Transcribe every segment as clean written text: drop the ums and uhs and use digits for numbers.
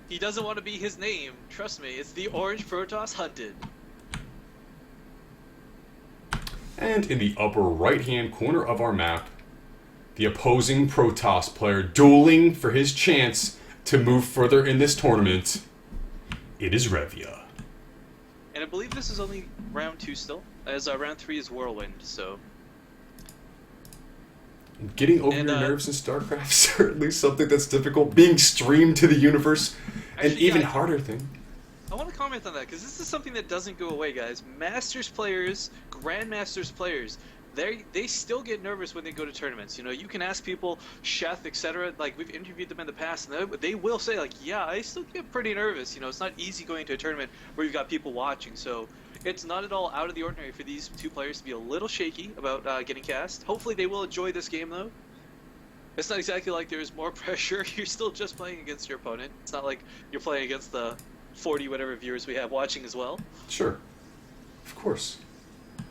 He doesn't want to be his name. Trust me, it's the Orange Protoss Hunted. And in the upper right-hand corner of our map, the opposing Protoss player dueling for his chance to move further in this tournament. It is Revya. And I believe this is only round 2 still, as round 3 is Whirlwind, so... Getting over your nerves in StarCraft is certainly something that's difficult. Being streamed to the universe, an even harder thing. I want to comment on that, because this is something that doesn't go away, guys. Masters players, Grandmasters players, they still get nervous when they go to tournaments. You know, you can ask people, chef, etc. Like, we've interviewed them in the past, and they will say, like, yeah, I still get pretty nervous. You know, it's not easy going to a tournament where you've got people watching, so... It's not at all out of the ordinary for these two players to be a little shaky about getting cast. Hopefully they will enjoy this game, though. It's not exactly like there's more pressure. You're still just playing against your opponent. It's not like you're playing against the 40 whatever viewers we have watching as well. Sure. Of course.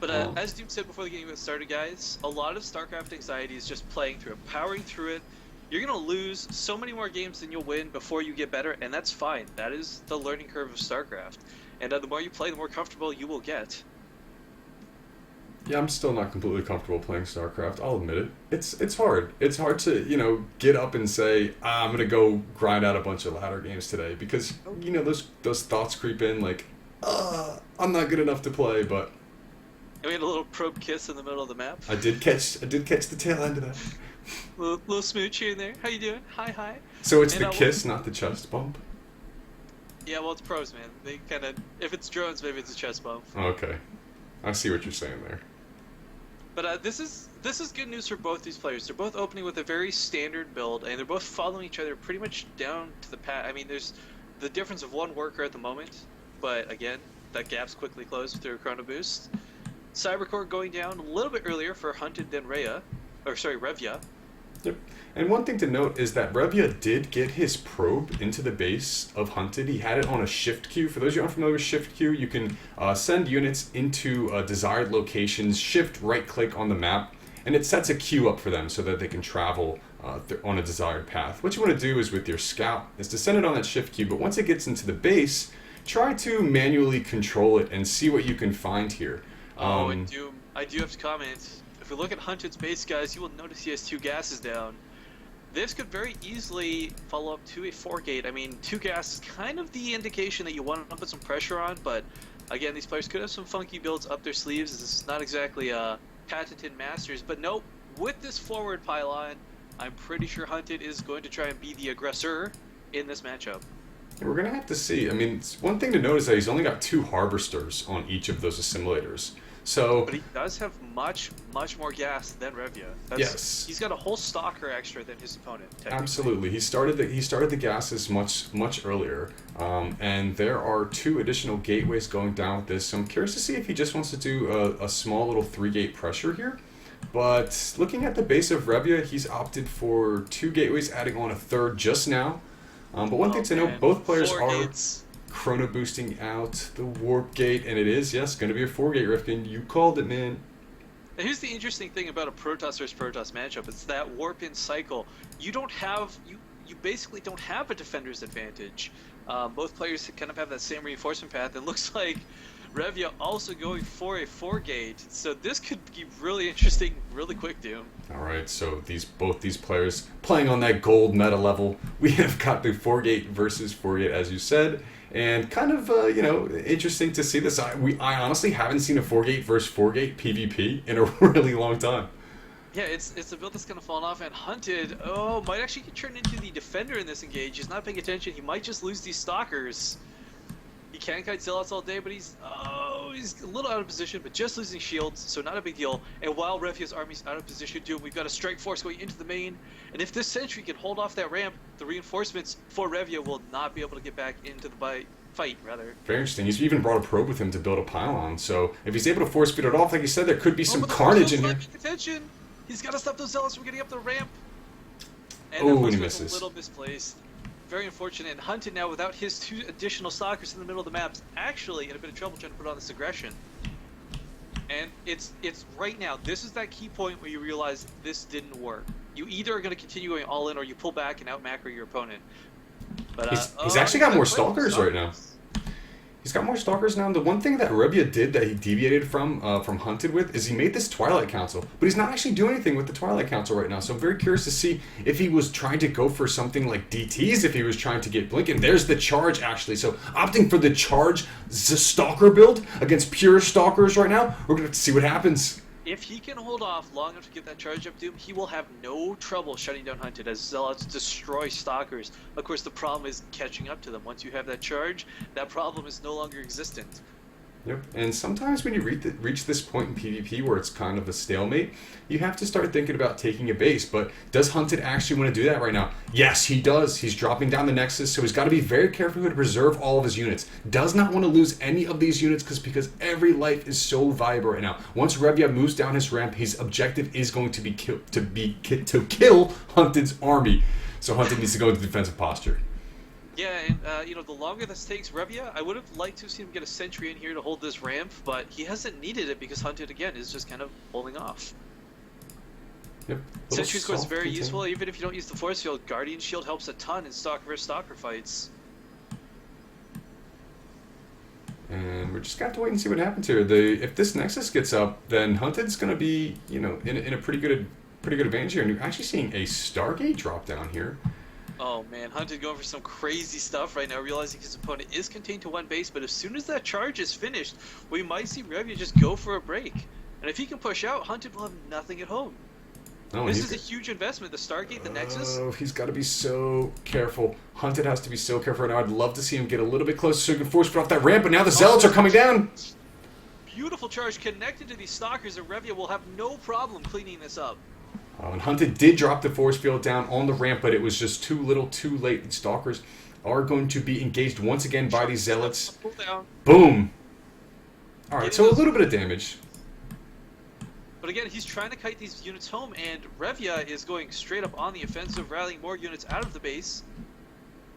But as Doom said before the game started, guys, a lot of StarCraft anxiety is just playing through it, powering through it. You're going to lose so many more games than you'll win before you get better, and that's fine. That is the learning curve of StarCraft. And the more you play, the more comfortable you will get. Yeah, I'm still not completely comfortable playing StarCraft, I'll admit it. It's hard. It's hard to, you know, get up and say, I'm going to go grind out a bunch of ladder games today. Because, you know, those thoughts creep in like, I'm not good enough to play, but... And we had a little probe kiss in the middle of the map. I did catch the tail end of that. little smooch here and there. How you doing? Hi. So it's the kiss, not the chest bump? Yeah, well, it's pros, man. They kind of... If it's drones, maybe it's a chest bump. Okay. I see what you're saying there. But this is good news for both these players. They're both opening with a very standard build, and they're both following each other pretty much down to the path. I mean, there's the difference of one worker at the moment, but again, that gap's quickly closed through a chrono boost. Cybercore going down a little bit earlier for Hunted than Revya. Yep. And one thing to note is that Revya did get his probe into the base of Hunted. He had it on a shift queue. For those of you unfamiliar with shift queue, you can send units into desired locations, shift right-click on the map, and it sets a queue up for them so that they can travel on a desired path. What you want to do is with your scout is to send it on that shift queue, but once it gets into the base, try to manually control it and see what you can find here. I do have to comment. If we look at Hunted's base, guys, you will notice he has 2 gases down. This could very easily follow up to a 4-gate. I mean, 2 gas is kind of the indication that you want to put some pressure on, but again, these players could have some funky builds up their sleeves. This is not exactly patented masters, but nope, with this forward pylon, I'm pretty sure Hunted is going to try and be the aggressor in this matchup. We're going to have to see. I mean, one thing to note is that he's only got 2 harvesters on each of those assimilators. So, but he does have much more gas than Revya. Yes, he's got a whole stalker extra than his opponent. Absolutely, he started the gases much earlier, and there are 2 additional gateways going down with this. So I'm curious to see if he just wants to do a small little 3-gate pressure here. But looking at the base of Revya, he's opted for 2 gateways, adding on a 3rd just now. But one thing to note, both players are chrono boosting out the warp gate, and it is, yes, going to be a 4-gate Rifkin. You called it, man. Now here's the interesting thing about a Protoss versus Protoss matchup. It's that warp in cycle. You don't have you basically don't have a defender's advantage. Both players kind of have that same reinforcement path. It looks like Revya also going for a 4-gate. So this could be really interesting, really quick, Doom. All right, so both these players playing on that gold meta level. We have got the 4-gate versus 4-gate, as you said. And kind of, you know, interesting to see this. I honestly haven't seen a 4-gate versus 4-gate PvP in a really long time. Yeah, it's a build that's going to fall off, and Hunted, might actually get turned into the defender in this engage. He's not paying attention. He might just lose these stalkers. He can kite Zealots all day, but he's a little out of position, but just losing shields, so not a big deal. And while Revya's army's out of position, Doom, we've got a strike force going into the main, and if this sentry can hold off that ramp, the reinforcements for Revya will not be able to get back into the fight. Very interesting. He's even brought a probe with him to build a pylon, so if he's able to force feed it off, like you said, there could be some carnage in here. Attention! He's got to stop those Zealots from getting up the ramp. And he misses. A little misplaced. Very unfortunate. And Hunted now, without his 2 additional stalkers in the middle of the map's actually in a bit of trouble trying to put on this aggression. And it's right now. This is that key point where you realize this didn't work. You either are going to continue going all in, or you pull back and out macro your opponent. But He's actually got more stalkers right now. He's got more stalkers now. And the one thing that Revya did that he deviated from Hunted with is he made this Twilight Council. But he's not actually doing anything with the Twilight Council right now. So I'm very curious to see if he was trying to go for something like DTs, if he was trying to get Blink. And there's the charge, actually. So opting for the charge Stalker build against pure Stalkers right now. We're going to see what happens. If he can hold off long enough to get that charge up, Doom, he will have no trouble shutting down Hunted as Zealots destroy Stalkers. Of course, the problem is catching up to them. Once you have that charge, that problem is no longer existent. Yep, and sometimes when you reach this point in PvP where it's kind of a stalemate, you have to start thinking about taking a base. But does Hunted actually want to do that right now? Yes, he does. He's dropping down the Nexus, so he's got to be very careful to preserve all of his units. Does not want to lose any of these units because every life is so valuable right now. Once Revya moves down his ramp, his objective is going to be to kill Hunted's army. So Hunted needs to go into defensive posture. Yeah, and the longer this takes Revya, I would have liked to see him get a sentry in here to hold this ramp, but he hasn't needed it because Hunted, again, is just kind of holding off. Yep. Sentry score is very useful, even if you don't use the force field. Guardian Shield helps a ton in Stalker vs. Stalker fights. And we're just got to wait and see what happens here. If this Nexus gets up, then Hunted's going to be, in a pretty good advantage here. And you're actually seeing a Stargate drop down here. Oh man, Hunted going for some crazy stuff right now, realizing his opponent is contained to one base, but as soon as that charge is finished, we might see Revya just go for a break. And if he can push out, Hunted will have nothing at home. Oh, this is a huge investment. The Stargate, the Nexus. Oh, he's got to be so careful. Hunted has to be so careful right now. I'd love to see him get a little bit closer so he can force put off that ramp, but now the Zealots are coming down. Beautiful charge connected to these Stalkers, and Revya will have no problem cleaning this up. And Hunted did drop the force field down on the ramp, but it was just too little, too late. The Stalkers are going to be engaged once again by these Zealots. Boom! Alright, so a little bit of damage. But again, he's trying to kite these units home, and Revya is going straight up on the offensive, rallying more units out of the base.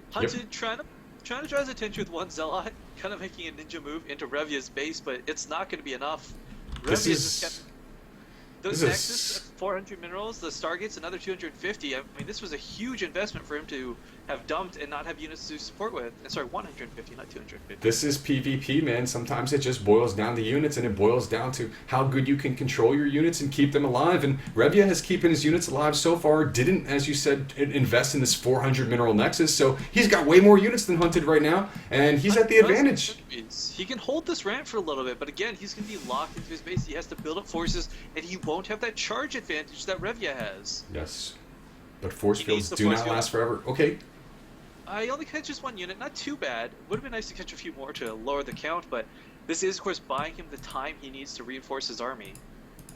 Hunted trying to draw his attention with one Zealot, kind of making a ninja move into Revya's base, but it's not going to be enough. Revya just kept... Those Nexus, 400 minerals, the Stargate's another 250. I mean, this was a huge investment for him to have dumped and not have units to support with. And sorry, 150, not 250. This is PvP, man. Sometimes it just boils down to units, and it boils down to how good you can control your units and keep them alive. And Revya has keeping his units alive so far. Didn't, as you said, invest in this 400 mineral Nexus. So he's got way more units than Hunted right now, and he's at the advantage. He can hold this ramp for a little bit, but again, he's going to be locked into his base. He has to build up forces, and he won't have that charge advantage that Revya has. Yes. But force fields do not last forever. Okay. I only catches one unit, not too bad. Would have been nice to catch a few more to lower the count, but this is, of course, buying him the time he needs to reinforce his army.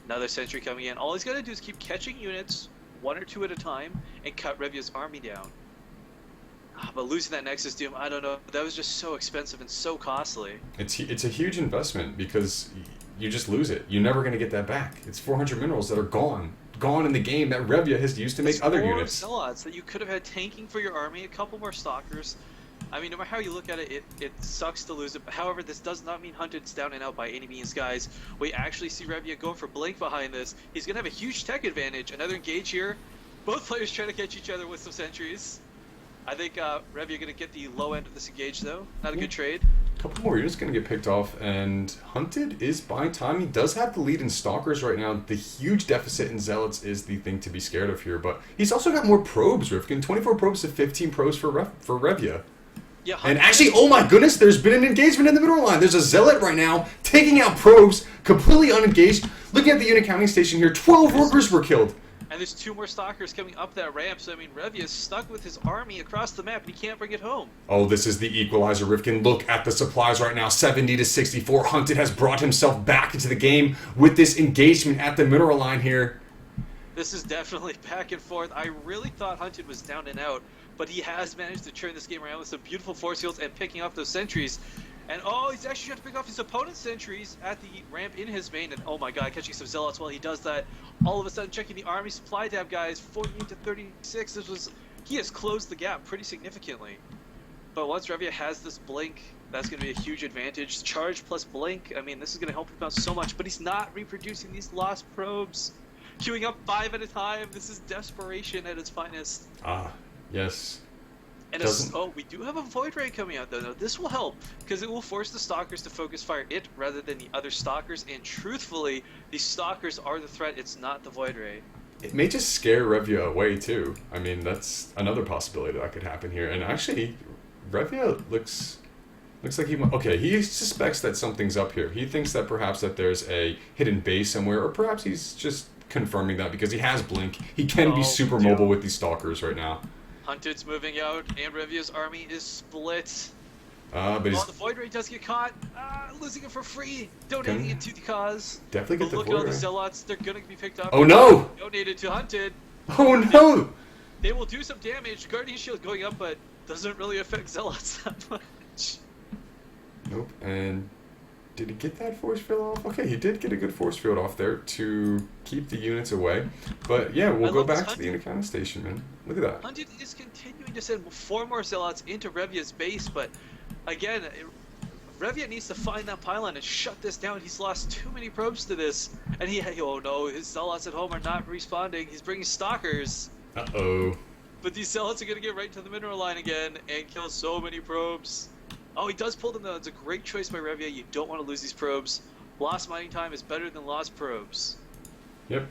Another sentry coming in. All he's got to do is keep catching units, one or two at a time, and cut Revya's army down. But losing that Nexus, Doom, I don't know. That was just so expensive and so costly. It's a huge investment because you just lose it. You're never going to get that back. It's 400 minerals that are gone in the game that Revya has used to make other units. Zealots that you could have had tanking for your army, a couple more Stalkers. I mean, no matter how you look at it, it sucks to lose it. But however, this does not mean Hunted's down and out by any means, guys. We actually see Revya going for Blink behind this. He's going to have a huge tech advantage. Another engage here. Both players trying to catch each other with some sentries. I think Revya going to get the low end of this engage, though. Not a good trade. A couple more units going to get picked off, and Hunted is buying time. He does have the lead in Stalkers right now. The huge deficit in Zealots is the thing to be scared of here, but he's also got more probes, Rifkin. 24 probes to 15 probes for Revya. Yeah, and actually, oh my goodness, there's been an engagement in the middle line. There's a Zealot right now taking out probes, completely unengaged. Looking at the unit counting station here, 12 workers were killed. And there's two more Stalkers coming up that ramp, so I mean, Revya is stuck with his army across the map, and he can't bring it home. Oh, this is the equalizer, Rifkin. Look at the supplies right now, 70 to 64. Hunted has brought himself back into the game with this engagement at the mineral line here. This is definitely back and forth. I really thought Hunted was down and out, but he has managed to turn this game around with some beautiful force fields and picking off those sentries. And oh, he's actually trying to pick off his opponent's sentries at the ramp in his main. And oh my god, catching some Zealots while he does that. All of a sudden, checking the army supply tab, guys. 48 to 36. He has closed the gap pretty significantly. But once Revya has this Blink, that's going to be a huge advantage. Charge plus Blink, I mean, this is going to help him out so much. But he's not reproducing these lost probes. Queuing up 5 at a time. This is desperation at its finest. Ah, yes. And we do have a Void Ray coming out though. Now, this will help because it will force the Stalkers to focus fire it rather than the other Stalkers. And truthfully, the Stalkers are the threat. It's not the Void Ray. It may just scare Revya away too. I mean, that's another possibility that could happen here. And actually, Revya looks like he suspects that something's up here. He thinks that perhaps that there's a hidden base somewhere, or perhaps he's just confirming that because he has Blink. He can be super mobile with these Stalkers right now. Hunted's moving out, and Revya's army is split. But the Void Ray does get caught, losing it for free, donating it to the cause. Definitely get the Void Ray. Look at all the Zealots, they're gonna be picked up. Oh no! Donated to Hunted. Oh no! They will do some damage. Guardian Shield going up, but doesn't really affect Zealots that much. Nope. And did he get that force field off? Okay, he did get a good force field off there to keep the units away. But yeah, we'll go back to the Unit Station, man. Look at that. Hunted is continuing to send 4 more Zealots into Revya's base, but again, Revya needs to find that pylon and shut this down. He's lost too many probes to this, and oh no, his Zealots at home are not responding. He's bringing Stalkers. Uh-oh. But these Zealots are going to get right to the mineral line again and kill so many probes. Oh, he does pull them though. It's a great choice by Revya. You don't want to lose these probes. Lost mining time is better than lost probes. Yep.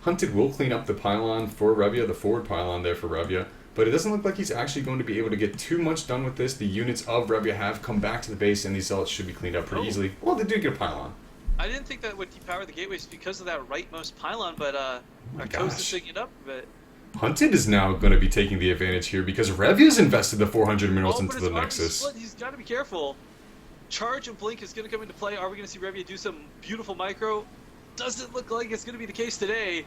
Hunted will clean up the pylon for Revya, the forward pylon there for Revya. But it doesn't look like he's actually going to be able to get too much done with this. The units of Revya have come back to the base, and these Zealots should be cleaned up pretty easily. Well, they do get a pylon. I didn't think that would depower the gateways because of that rightmost pylon, but our coast is picking it up a bit. Hunted is now going to be taking the advantage here because Revya's invested the 400 minerals into the Nexus. He's got to be careful. Charge and Blink is going to come into play. Are we going to see Revya do some beautiful micro? Doesn't look like it's going to be the case today.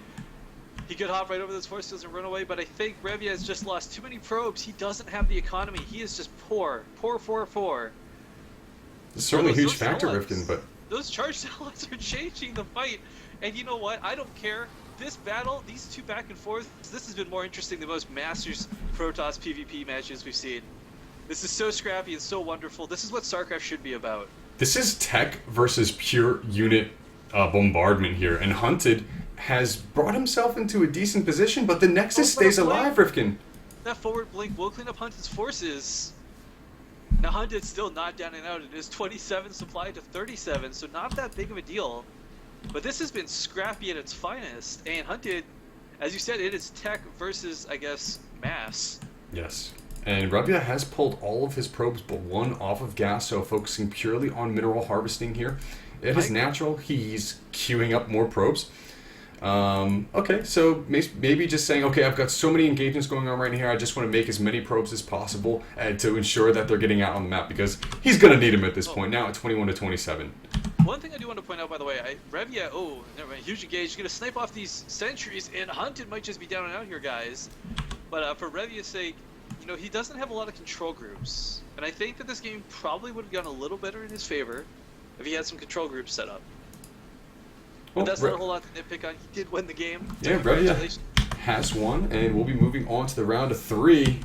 He could hop right over those force fields and run away, but I think Revya has just lost too many probes. He doesn't have the economy. He is just poor. Poor. It's certainly a huge factor, Rifkin, but... Those charge Zealots are changing the fight. And you know what? I don't care. This battle, these two back and forth, this has been more interesting than most Masters Protoss PvP matches we've seen. This is so scrappy and so wonderful. This is what StarCraft should be about. This is tech versus pure unit bombardment here, and Hunted has brought himself into a decent position, but the Nexus stays alive, Rifkin. That forward Blink will clean up Hunted's forces. Now Hunted's still not down and out. It is 27 supplied to 37, so not that big of a deal. But this has been scrappy at its finest, and Hunted, as you said, it is tech versus, I guess, mass. Yes. And Revya has pulled all of his probes but one off of gas, so focusing purely on mineral harvesting here. It is natural. He's queuing up more probes. Okay, so maybe just saying, okay, I've got so many engagements going on right here, I just want to make as many probes as possible to ensure that they're getting out on the map, because he's going to need them at this point, now at 21 to 27. One thing I do want to point out, by the way, Revya, never mind, huge engage, he's going to snipe off these sentries, and Hunted might just be down and out here, guys. But for Revya's sake, you know, he doesn't have a lot of control groups, and I think that this game probably would have gone a little better in his favor if he had some control groups set up. But that's not a whole lot to nitpick on. He did win the game. Yeah, Revya has won, and we'll be moving on to the round of 3.